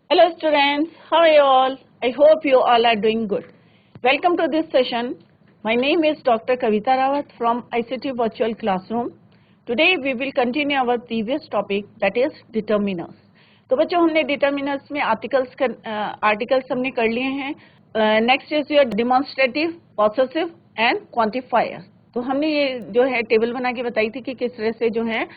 Hello students, how are you all? I hope you all are doing good. Welcome to this session. My name is Dr. Kavita Rawat from ICT Virtual Classroom. Today we will continue our previous topic, that is determiners. तो बच्चों हमने determiners में articles हमने कर लिए हैं. Next is your demonstrative, possessive and quantifier. तो हमने ये जो है टेबल बना के बताई थी कि किस तरह से जो है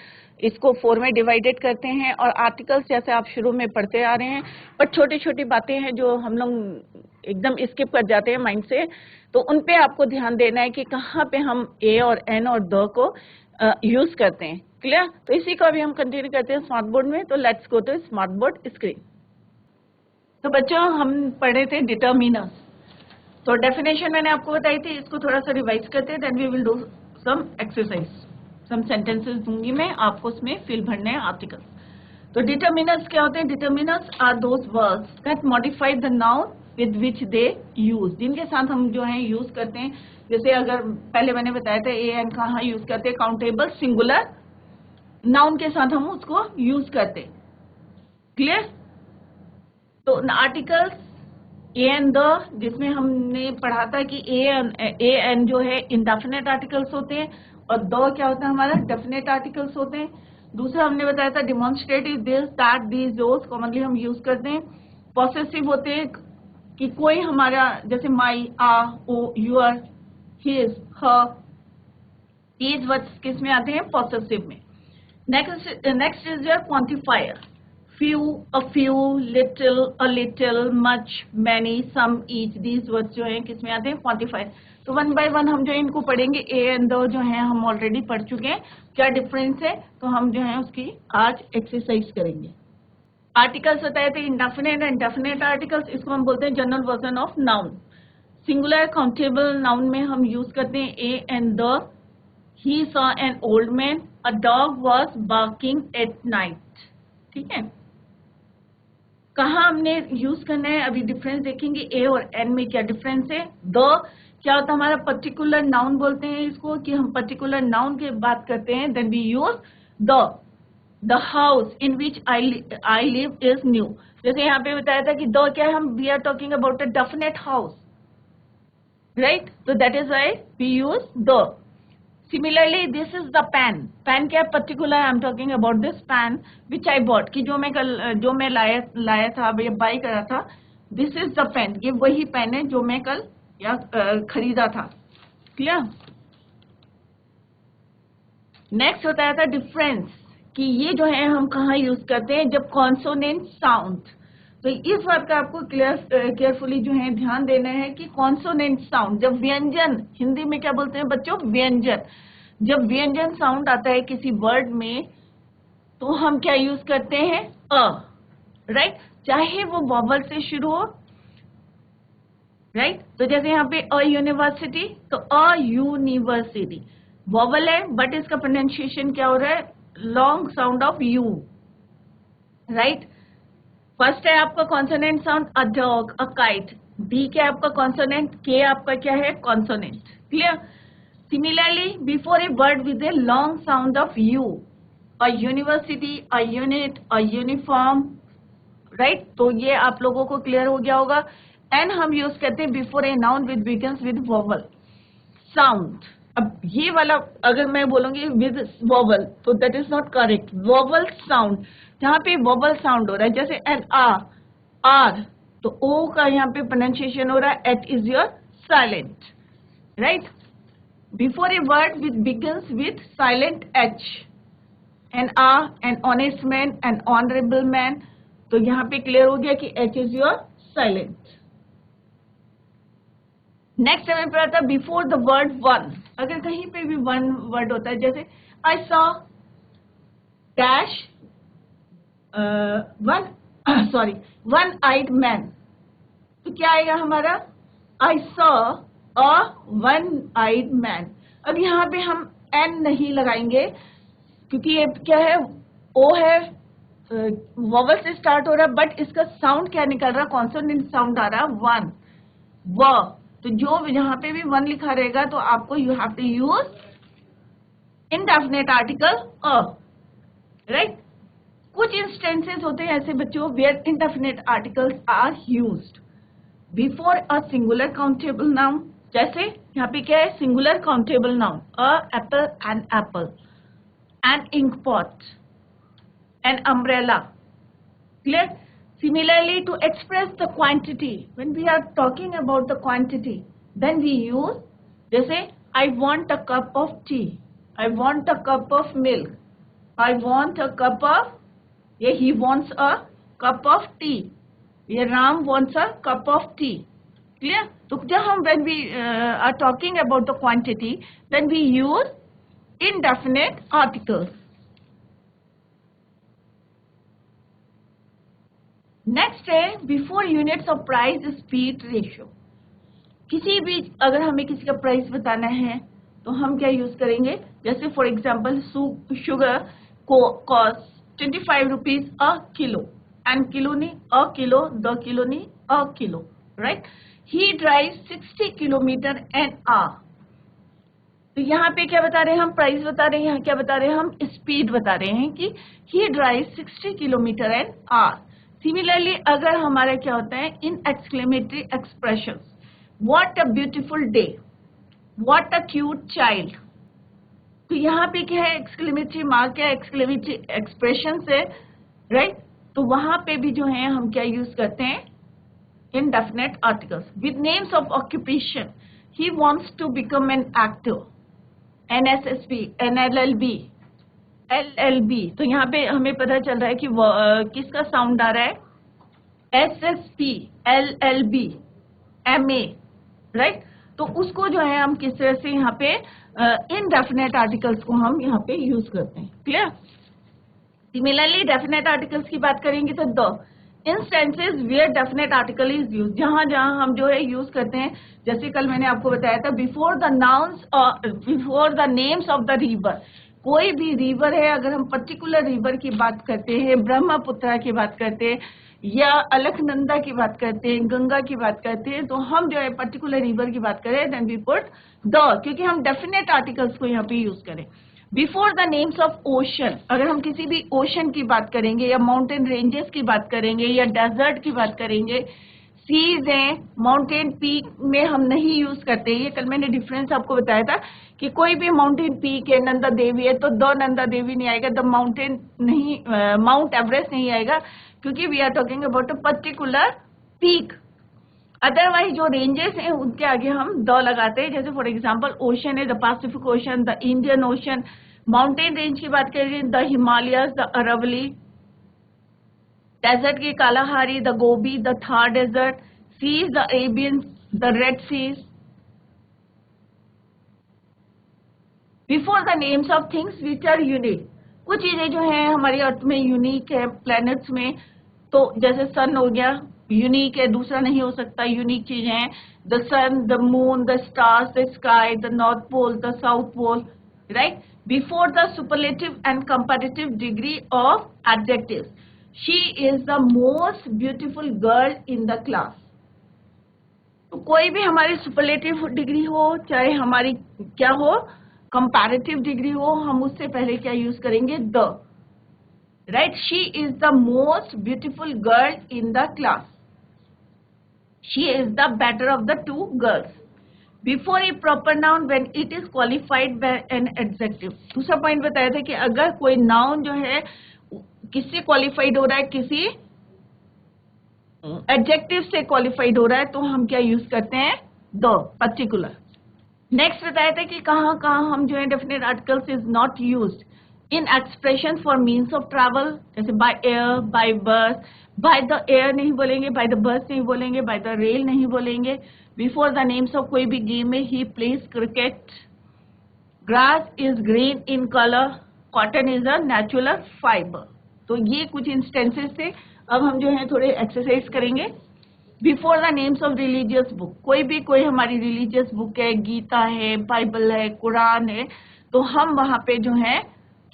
इसको 4 में डिवाइडेड करते हैं और आर्टिकल्स जैसे आप शुरू में पढ़ते आ रहे हैं, पर छोटी छोटी बातें हैं जो हम लोग एकदम स्किप कर जाते हैं माइंड से, तो उन पे आपको ध्यान देना है कि कहाँ पे हम ए और एन और द को यूज करते हैं. क्लियर? तो इसी को अभी हम कंटिन्यू करते हैं स्मार्ट बोर्ड में. तो let's go to smart board screen. तो बच्चों हम पढ़े थे डिटर्मिनर्स. तो डेफिनेशन मैंने आपको बताई थी, इसको थोड़ा सा रिवाइज करते हैं, then we will do some exercise. Some sentences दूंगी मैं आपको, उसमें फिल भरने हैं आर्टिकल्स. तो डिटर्मिनर्स क्या होते हैं? Determiners are those words that modify the noun with which they use, जिनके साथ हम जो है यूज करते हैं. जैसे अगर पहले मैंने बताया था ए एन कहाँ यूज करते हैं, काउंटेबल सिंगुलर नाउन के साथ हम उसको यूज करते. क्लियर? तो आर्टिकल्स ए एन द, जिसमें हमने पढ़ा था कि ए एन जो है इंडेफिनेट आर्टिकल्स होते हैं और द क्या होता है हमारा डेफिनेट आर्टिकल्स होते हैं. दूसरा हमने बताया था demonstrative, this that these those commonly हम यूज करते हैं. पॉसेसिव होते हैं कि कोई हमारा, जैसे my, ah, our, your, his, her, these words किस में आते हैं? पॉसेसिव में. Next is your quantifier. few, a few, little, much, many, some, each, these words जो हैं किस में आते हैं? क्वांटिफायर. तो वन बाय वन हम जो इनको पढ़ेंगे. ए एंड द जो हैं हम ऑलरेडी पढ़ चुके हैं, क्या डिफरेंस है, तो हम जो है उसकी आज एक्सरसाइज करेंगे. आर्टिकल्स बताए थे इंडेफिनेट एंड डेफिनेट आर्टिकल्स, इसको हम बोलते हैं general version of noun. Singular countable noun में हम यूज करते हैं A and the. He saw an old man, a dog was barking at night. ठीक है, कहाँ हमने यूज करना है अभी डिफरेंस देखेंगे. ए और एन में क्या डिफरेंस है. द क्या होता है हमारा? पर्टिकुलर नाउन बोलते हैं इसको, कि हम पर्टिकुलर नाउन की बात करते हैं. Then we use the house in which I live is new. जैसे यहाँ पे बताया था कि द क्या है, हम we are talking about a definite house, right. तो that is why we use the. Similarly, this is the pen. Pen क्या particular? I am talking about this pen which I bought. कि जो मैं लाया था या बाई करा था. This is the pen. ये वही पेन है जो मैं कल या खरीदा था. क्लियर? नेक्स्ट होता था डिफरेंस, कि ये जो है हम कहाँ यूज करते हैं? जब कॉन्सोनेंट साउंड. तो इस बात का आपको केयरफुली जो है ध्यान देना है कि कॉन्सोनेंट साउंड, जब व्यंजन, हिंदी में क्या बोलते हैं बच्चों? व्यंजन. जब व्यंजन साउंड आता है किसी वर्ड में, तो हम क्या यूज करते हैं? अ, राइट. चाहे वो वॉवल से शुरू हो, राइट. तो जैसे यहाँ पे अ यूनिवर्सिटी, तो अ यूनिवर्सिटी वॉवल है, बट इसका प्रोनाउंसिएशन क्या हो रहा है? Long sound of you, right. First है आपका consonant sound, a dog, a kite. D क्या है आपका? कॉन्सोनेंट. के आपका क्या है? Consonant. Clear? Similarly before a word with a long sound of you, a university, a unit, a uniform, right. तो ये आप लोगों को क्लियर हो गया होगा. एंड हम यूज करते हैं before a noun with begins with vowel sound. अब ये वाला अगर मैं बोलूंगी विद वोवल, तो that is not correct. Vowel sound, जहाँ पे वोवल साउंड हो रहा है, जैसे एन आर, तो ओ का यहाँ पे प्रोनाउंसिएशन हो रहा है. H is your silent, right. Before a word which begins with silent H, an an honest man, an honourable man, तो यहाँ पे क्लियर हो गया कि H is your silent. Next हमें पता था बिफोर द वर्ड वन. अगर कहीं पे भी वन वर्ड होता है, जैसे I saw dash one eyed man, तो क्या आएगा हमारा? I saw a one eyed man. अब यहाँ पे हम एन नहीं लगाएंगे, क्योंकि ये क्या है? ओ है, वॉवल से स्टार्ट हो रहा है, बट इसका साउंड क्या निकल रहा? कॉन्सोनेंट साउंड आ रहा. वन, व. तो जो यहाँ पे भी वन लिखा रहेगा, तो आपको you have to use indefinite article a, right. कुछ कुछ इंस्टेंसेस होते हैं ऐसे बच्चों where indefinite articles are used before a singular countable noun. जैसे यहाँ पे क्या है, singular countable noun, a apple, an ink pot, an umbrella. Clear? Similarly, to express the quantity, when we are talking about the quantity, then we use, जैसे I want a cup of tea, I want a cup of milk, I want a cup of, ये he wants a cup of tea, ये Ram wants a cup of tea. Clear? तो जब हम when we are talking about the quantity, then we use indefinite articles. Next है before units of price speed ratio. किसी भी अगर हमें किसी का प्राइस बताना है तो हम क्या यूज करेंगे, जैसे फॉर एग्जांपल शुगर को cost 25 rupees a kilo, and kilo नहीं अ किलो, द किलो नहीं अ kilo, right. He drive 60 kilometre an our. तो यहाँ पे क्या बता रहे हैं हम, प्राइस बता रहे हैं, यहाँ क्या बता रहे हैं हम, स्पीड बता रहे हैं कि he drive 60 kilometre an hour. Similarly अगर हमारा क्या होता है in exclamatory expression, what a beautiful day, what a cute child, तो यहाँ पे क्या है एक्सक्लेमेटरी मार्क है, एक्सक्लेमेटरी एक्सप्रेशन है, राइट। तो वहां पे भी जो है हम क्या यूज करते हैं indefinite articles. With names of occupation, he wants to become an actor, NSSB, NLLB, LLB। तो यहाँ पे हमें पता चल रहा है कि किसका साउंड आ रहा है, SSP, LLB, MA, राइट। तो उसको जो है हम किस तरह से यहाँ पे इनडेफिनेट आर्टिकल्स को हम यहाँ पे यूज करते हैं। क्लियर? सिमिलरली डेफिनेट आर्टिकल्स की बात करेंगे तो the instances where definite article is use, जहां जहां हम जो है यूज करते हैं, जैसे कल मैंने आपको बताया था बिफोर द नाउन्स और before the names of the river. कोई भी रिवर है, अगर हम पर्टिकुलर रिवर की बात करते हैं, ब्रह्मपुत्रा की बात करते हैं या अलकनंदा की बात करते हैं, गंगा की बात करते हैं, तो हम जो है पर्टिकुलर रिवर की बात करें देन वी पुट द, क्योंकि हम डेफिनेट आर्टिकल्स को यहाँ पे यूज करें। Before the names of ocean, अगर हम किसी भी ओशन की बात करेंगे या माउंटेन रेंजेस की बात करेंगे या डेजर्ट की बात करेंगे, सीज हैं, माउंटेन पीक में हम नहीं यूज करते। ये कल मैंने डिफरेंस आपको बताया था कि कोई भी माउंटेन पीक है, नंदा देवी है, तो द नंदा देवी नहीं आएगा, द माउंटेन नहीं, माउंट एवरेस्ट नहीं आएगा, क्योंकि we are talking about a particular peak. Otherwise जो रेंजेस हैं उनके आगे हम द लगाते हैं, जैसे फॉर एग्जांपल ओशन है the Pacific Ocean, the Indian Ocean. Mountain range की बात करें the Himalayas, the Aravalli. Desert की Kalahari, the Gobi, the Thar desert. Seas the Arabian, the Red Seas. Before the names of things which are unique, कुछ चीजें जो है हमारी अर्थ में यूनिक है, प्लैनेट्स में, तो जैसे सन हो गया यूनिक है, दूसरा नहीं हो सकता, यूनिक चीजें हैं। The sun, the moon, the stars, the sky, the north pole, the south pole, right. Before the superlative and comparative degree of adjectives, she is the most beautiful girl in the class. तो कोई भी हमारी superlative degree हो, चाहे हमारी क्या हो comparative degree हो, हम उससे पहले क्या यूज करेंगे, the, right. She is the most beautiful girl in the class, she is the better of the two girls. Before a proper noun when it is qualified by an adjective, दूसरा point बताया था कि अगर कोई noun जो है किससे qualified हो रहा है, किसी एडजेक्टिव से क्वालिफाइड हो रहा है, तो हम क्या यूज करते हैं, द, पर्टिकुलर। नेक्स्ट बताया था कि कहाँ कहाँ हम जो है definite articles is not used in expression for means of travel, जैसे बाय एयर, बाय बस। बाय द एयर नहीं बोलेंगे, बाय द बस नहीं बोलेंगे, बाय द रेल नहीं बोलेंगे। बिफोर द नेम्स ऑफ कोई भी गेम है, he plays cricket. Grass is green in colour, cotton is a natural fibre. तो ये कुछ इंस्टेंसेस थे। अब हम जो है थोड़े एक्सरसाइज करेंगे। Before the names of religious book, कोई हमारी रिलीजियस बुक है, गीता है, बाइबल है, कुरान है, तो हम वहां पे जो है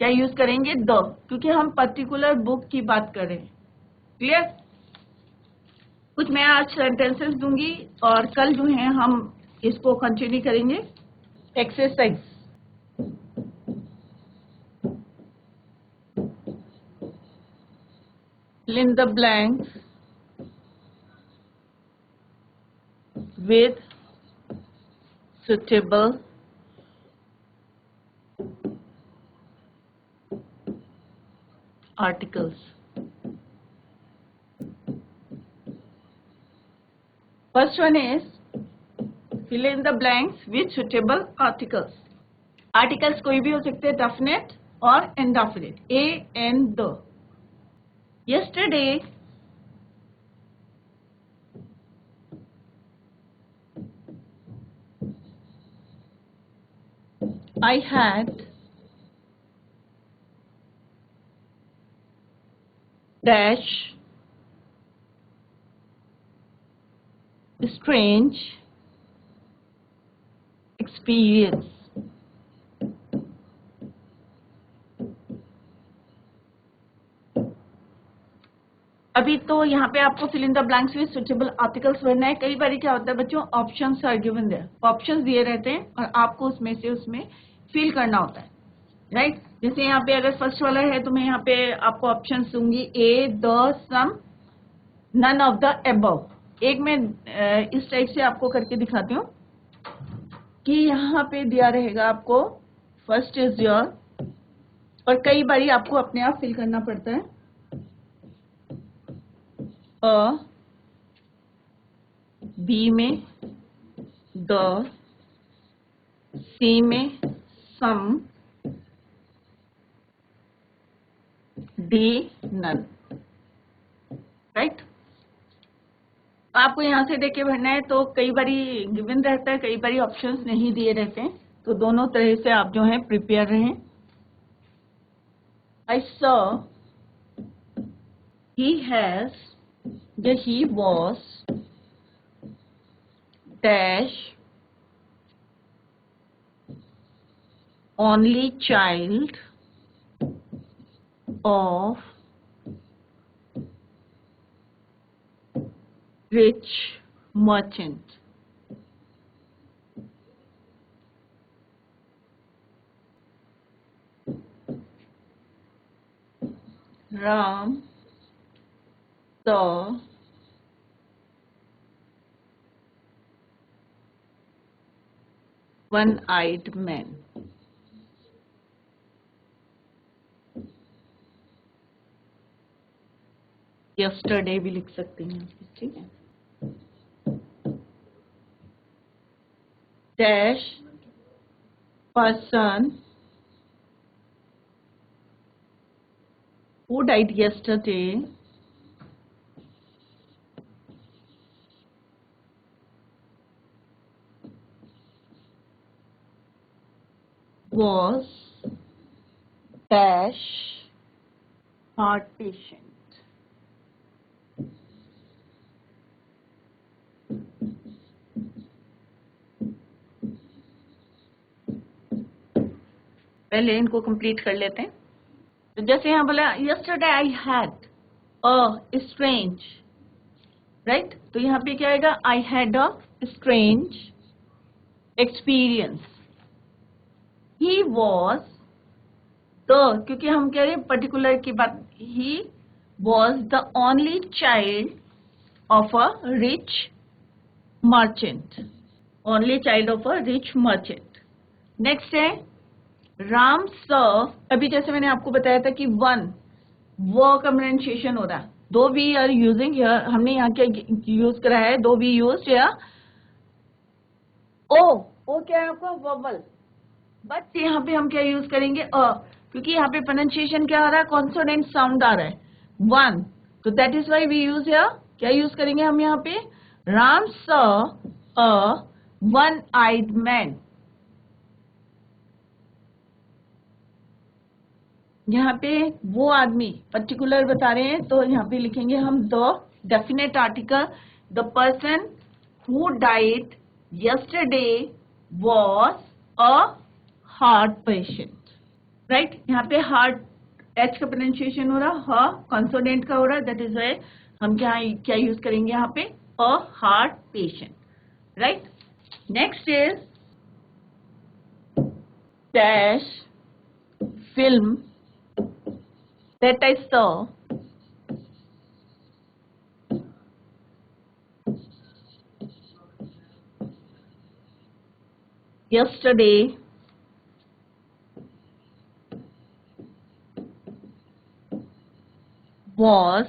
क्या यूज करेंगे, द, क्योंकि हम पर्टिकुलर बुक की बात कर रहे हैं। क्लियर? कुछ मैं आज सेंटेंसेस दूंगी और कल जो है हम इसको कंटिन्यू करेंगे। Exercise, fill in the blanks with suitable articles. First one is fill in the blanks with suitable articles. Articles कोई भी हो सकते हैं, definite और indefinite. A and the. Yesterday I had dash strange experience. अभी तो यहाँ पे आपको fill in the blanks with suitable articles भरना है. कई बार क्या होता है बच्चों, options are given there, options दिए रहते हैं और आपको उसमें फिल करना होता है, राइट. जैसे यहाँ पे अगर फर्स्ट वाला है तो मैं यहाँ पे आपको ऑप्शंस दूंगी, a, the, some, none of the above. एक मैं इस टाइप से आपको करके दिखाती हूँ कि यहाँ पे दिया रहेगा आपको फर्स्ट इज योर, और कई बारी आपको अपने आप फिल करना पड़ता है. अ, बी में द, सी में सम, डी नन, राइट. आपको यहाँ से देख के भरना है. तो कई बारी गिवन रहता है, कई बारी ऑप्शंस नहीं दिए रहते हैं, तो दोनों तरह से आप जो है प्रिपेयर रहें. I saw he has, he was dash only child of rich merchant. Ram saw one-eyed man. Yesterday भी लिख सकते हैं, ठीक है. Dash person who died yesterday was dash heart patient. पहले इनको कंप्लीट कर लेते हैं. तो जैसे यहाँ बोला yesterday I had a strange, right. तो यहाँ पे क्या आएगा, I had a strange experience. He was the, क्योंकि हम कह रहे हैं पर्टिकुलर की बात, he was the only child of a rich merchant. Only child of a rich merchant. Next है राम सर्व. अभी जैसे मैंने आपको बताया था कि वन वो का प्रोनाउंसिएशन हो रहा है. दो वी आर यूजिंग, हमने यहाँ क्या यूज करा है, दो वी यूज या ओ क्या है आपका वोवल, बट यहाँ पे हम क्या यूज करेंगे क्योंकि यहाँ पे प्रोनाउंसिएशन क्या आ रहा है, कॉन्सोनेंट साउंड आ रहा है वन, तो that is why we use या क्या यूज करेंगे हम यहाँ पे, Ram saw a one eyed man. यहाँ पे वो आदमी पर्टिकुलर बता रहे हैं, तो यहाँ पे लिखेंगे हम the definite article, the person who died yesterday was a heart patient, right. यहाँ पे हार्ट एच का प्रोनाउंसिएशन हो रहा, ह कॉन्सोनेंट का हो रहा, दैट इज वाई हम क्या यूज करेंगे यहाँ पे, a heart patient, right. Next is dash film that I saw yesterday was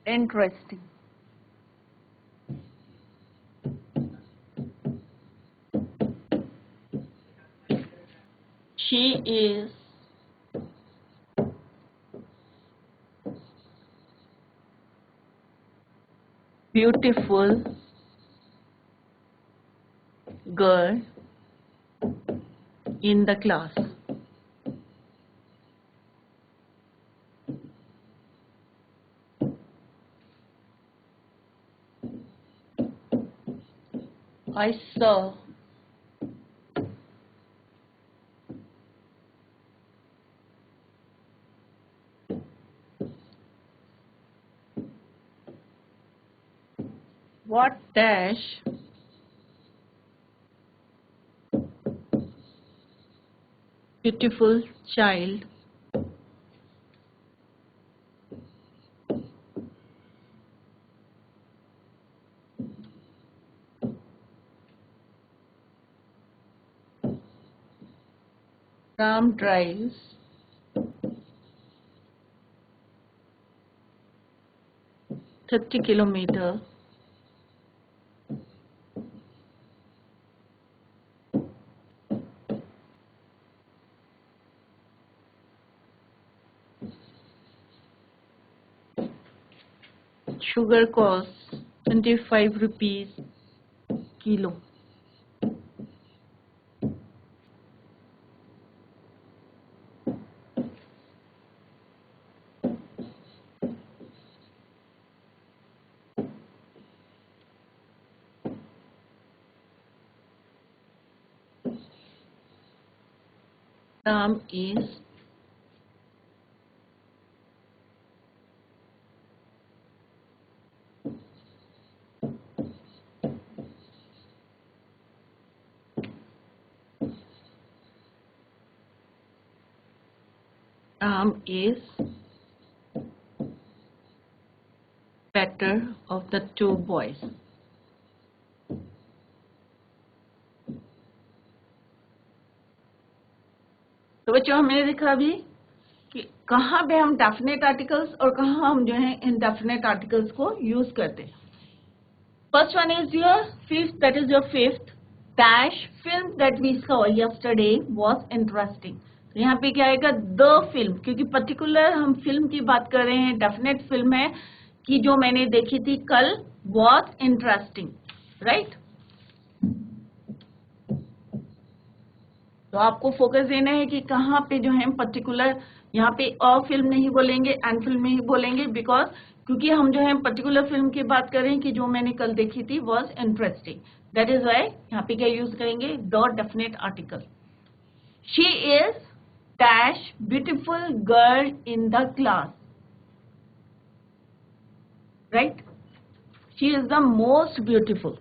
interesting. She is beautiful girl in the class. I saw what dash beautiful child Ram drives 30 kilometer sugar costs 25 rupees kilo. Ram is better of the two boys. तो बच्चों हमने देखा अभी कि कहाँ पे हम definite articles और कहाँ हम जो है इनडेफिनेट आर्टिकल्स को यूज करते हैं. First one is your fifth, that is your fifth dash film that we saw yesterday was interesting. तो यहाँ पे क्या आएगा द फिल्म, क्योंकि पर्टिकुलर हम फिल्म की बात कर रहे हैं, डेफिनेट फिल्म है कि जो मैंने देखी थी कल वाज इंटरेस्टिंग, राइट. तो आपको फोकस देना है कि कहाँ पे जो है पर्टिकुलर, यहाँ पे अ फिल्म नहीं बोलेंगे एंड फिल्म नहीं बोलेंगे, बिकॉज क्योंकि हम जो है पर्टिकुलर फिल्म की बात कर रहे हैं कि जो मैंने कल देखी थी was interesting. That is why यहाँ पे क्या यूज करेंगे the definite article. She is dash beautiful girl in the class, right. She is the most beautiful.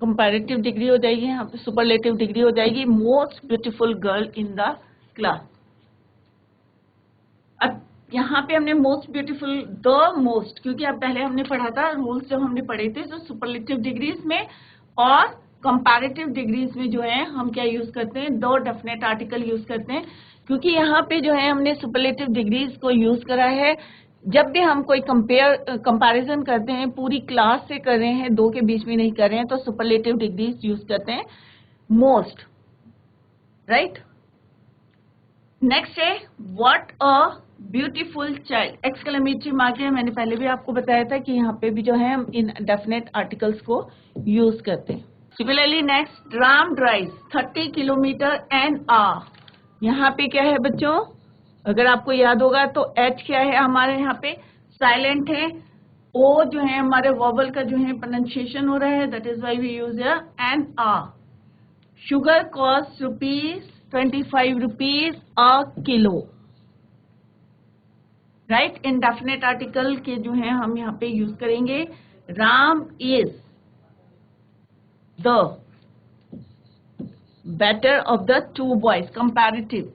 Comparative degree हो जाएगी, यहाँ पे सुपरलेटिव डिग्री हो जाएगी. Most beautiful girl in the class. अब यहाँ पे हमने मोस्ट ब्यूटीफुल द मोस्ट, क्योंकि अब पहले हमने पढ़ा था रूल्स जब हमने पढ़े थे तो सुपरलेटिव डिग्रीज में और कंपैरेटिव डिग्रीज में जो है हम क्या यूज करते हैं द डेफिनेट आर्टिकल यूज करते हैं. क्योंकि यहाँ पे जो है हमने सुपरलेटिव डिग्रीज को यूज करा है जब भी हम कोई कंपैरिजन करते हैं, पूरी क्लास से कर रहे हैं, दो के बीच में नहीं कर रहे हैं, तो सुपरलेटिव डिग्रीज यूज करते हैं मोस्ट, राइट. नेक्स्ट है what a beautiful child. Exclamatory mark है, मैंने पहले भी आपको बताया था कि यहाँ पे भी जो है हम इन डेफिनेट आर्टिकल्स को यूज करते हैं. Similarly next Ram drive 30 kilometre an our. यहाँ पे क्या है बच्चों, अगर आपको याद होगा तो एच क्या है हमारे यहाँ पे साइलेंट है, ओ जो है हमारे वॉवल का जो है प्रोनाउंसिएशन हो रहा है, that is why we use an a. Sugar cost ₹25 a kilo, right. Indefinite article के जो है हम यहाँ पे यूज करेंगे Ram is the better of the two boys, comparative,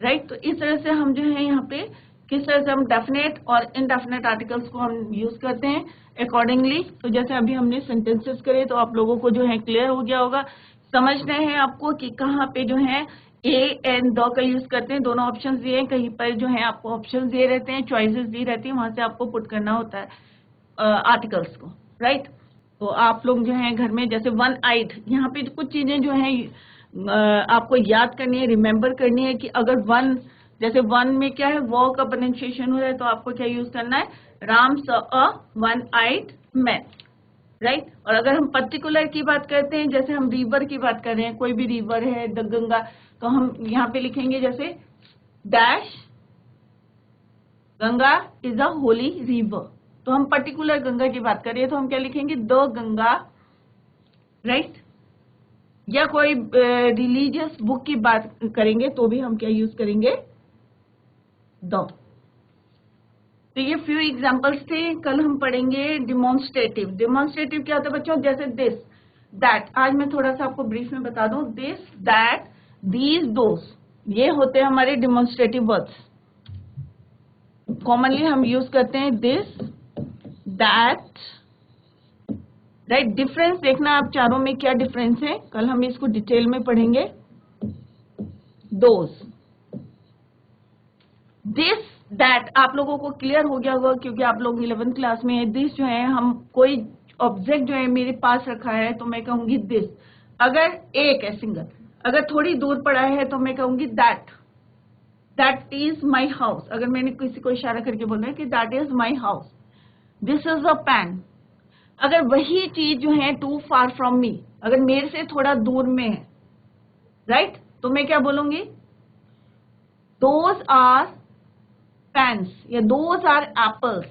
right. तो इस तरह से हम जो है यहाँ पे किस तरह से हम डेफिनेट और इनडेफिनेट आर्टिकल्स को हम यूज करते हैं अकॉर्डिंगली। तो जैसे अभी हमने सेंटेंसेस करे तो आप लोगों को जो है क्लियर हो गया होगा। समझना है आपको कि कहाँ पे जो है ए एंड द का यूज करते हैं, दोनों ऑप्शन दिए हैं, कहीं पर जो है आपको ऑप्शन दिए रहते हैं, चॉइसेस दी रहती है, वहां से आपको पुट करना होता है आर्टिकल्स को, राइट। तो आप लोग जो है घर में जैसे वन आइड, यहाँ पे कुछ चीजें जो है आपको याद करनी है, रिमेम्बर करनी है कि अगर वन, जैसे वन में क्या है, वो का प्रोनाउंसिएशन हो रहा है तो आपको क्या यूज करना है, Ram saw a one eyed man, right. और अगर हम पर्टिकुलर की बात करते हैं, जैसे हम रिवर की बात कर रहे हैं, कोई भी रिवर है, द गंगा, तो हम यहाँ पे लिखेंगे जैसे dash Ganga is a Holi river. तो हम पर्टिकुलर गंगा की बात कर रहे हैं तो हम क्या लिखेंगे, द गंगा, राइट। या कोई रिलीजियस बुक की बात करेंगे तो भी हम क्या यूज करेंगे, द। तो ये फ्यू एग्जांपल्स थे। कल हम पढ़ेंगे डिमॉन्स्ट्रेटिव। डिमॉन्स्ट्रेटिव क्या होता है बच्चों, जैसे दिस, दैट। आज मैं थोड़ा सा आपको ब्रीफ में बता दूं, दिस, दैट, दीज, दोस, ये होते हैं हमारे डिमॉन्स्ट्रेटिव वर्ड्स। कॉमनली हम यूज करते हैं दिस, दैट, राइट। डिफरेंस देखना आप चारों में क्या डिफरेंस है, कल हम इसको डिटेल में पढ़ेंगे। दोस, दिस, दैट आप लोगों को क्लियर हो गया होगा क्योंकि आप लोग 11th क्लास में है। दिस जो है, हम कोई ऑब्जेक्ट जो है मेरे पास रखा है तो मैं कहूंगी दिस। अगर एक है सिंगल, अगर थोड़ी दूर पड़ा है तो मैं कहूंगी that, that is my house. अगर मैंने किसी को इशारा करके बोला है कि that is my house, this is a pen. अगर वही चीज जो है टू फार फ्रॉम मी, अगर मेरे से थोड़ा दूर में है, राइट, तो मैं क्या बोलूंगी, दोज आर पेन्स, या दोज आर एप्पल्स,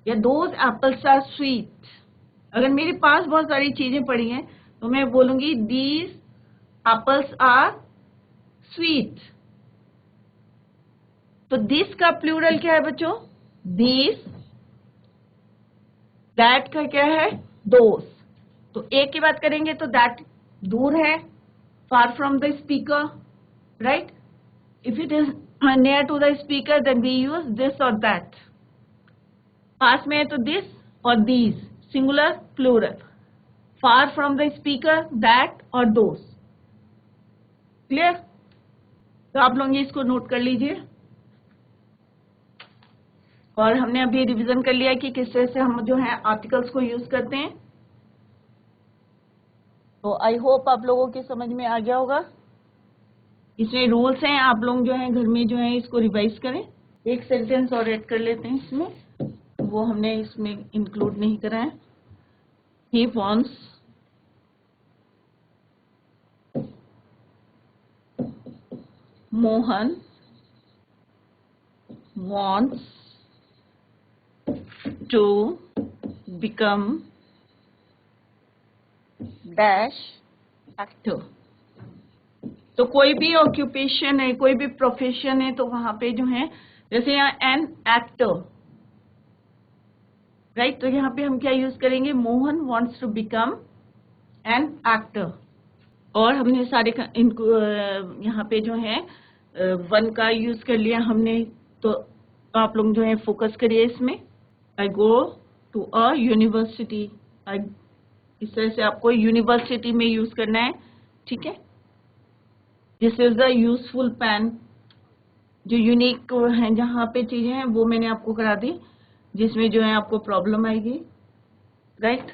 या दोज एप्पल्स आर स्वीट। अगर मेरे पास बहुत सारी चीजें पड़ी हैं तो मैं बोलूंगी दीज एप्पल्स आर स्वीट। तो दिस का प्लूरल क्या है बच्चों, दीज। दैट का क्या है, दोस। तो एक की बात करेंगे तो दैट दूर है, far from the speaker, right. If it is near to the speaker then we use this और दैट। पास में है तो दिस और these, singular plural. Far from the speaker, that और दोस। क्लियर। तो आप लोग इसको नोट कर लीजिए। और हमने अभी रिवीजन कर लिया कि किस तरह से हम जो है आर्टिकल्स को यूज करते हैं। तो आई होप आप लोगों की समझ में आ गया होगा। इसमें रूल्स हैं, आप लोग जो है घर में जो है इसको रिवाइज करें। एक सेंटेंस और ऐड कर लेते हैं इसमें, वो हमने इसमें इंक्लूड नहीं करा है। He wants Mohan wants to become dash actor। तो कोई भी ऑक्यूपेशन है, कोई भी प्रोफेशन है, तो वहां पे जो है जैसे यहाँ एन एक्टर, राइट। तो यहाँ पे हम क्या यूज करेंगे, Mohan wants to become an actor। और हमने सारे इनको यहाँ पे जो है वन का यूज कर लिया हमने। तो आप लोग जो है फोकस करिए इसमें। आई गो टू अ यूनिवर्सिटी, इस तरह से आपको यूनिवर्सिटी में यूज करना है, ठीक है। This is the useful pen. जो यूनिक है जहाँ पे चीजें हैं वो मैंने आपको करा दी, जिसमें जो है आपको प्रॉब्लम आएगी, राइट।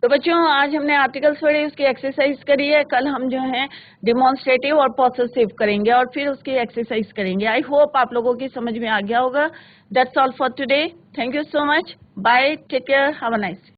तो बच्चों आज हमने आर्टिकल्स पढ़े, उसकी एक्सरसाइज करी है। कल हम जो है डिमॉन्स्ट्रेटिव और पॉसेसिव करेंगे और फिर उसकी एक्सरसाइज करेंगे। आई होप आप लोगों की समझ में आ गया होगा। That's all for today. Thank you so much. Bye, take care, have a nice day.